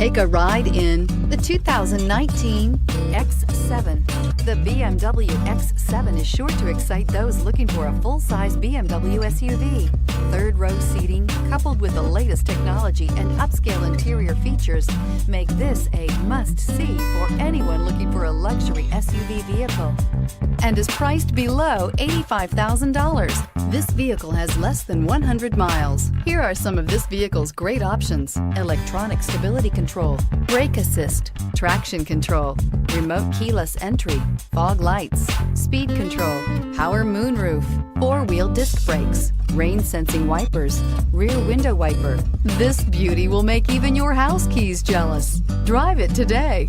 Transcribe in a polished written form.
Take a ride in the 2019 X7. The BMW X7 is sure to excite those looking for a full-size BMW SUV. Third-row seating, coupled with the latest technology and upscale interior features, make this a must-see for anyone looking for a luxury SUV vehicle, and is priced below $85,000. This vehicle has less than 100 miles. Here are some of this vehicle's great options: electronic stability control, brake assist, traction control, remote keyless entry, fog lights, speed control, power moonroof, four-wheel disc brakes, rain sensing wipers, rear window wiper. This beauty will make even your house keys jealous. Drive it today.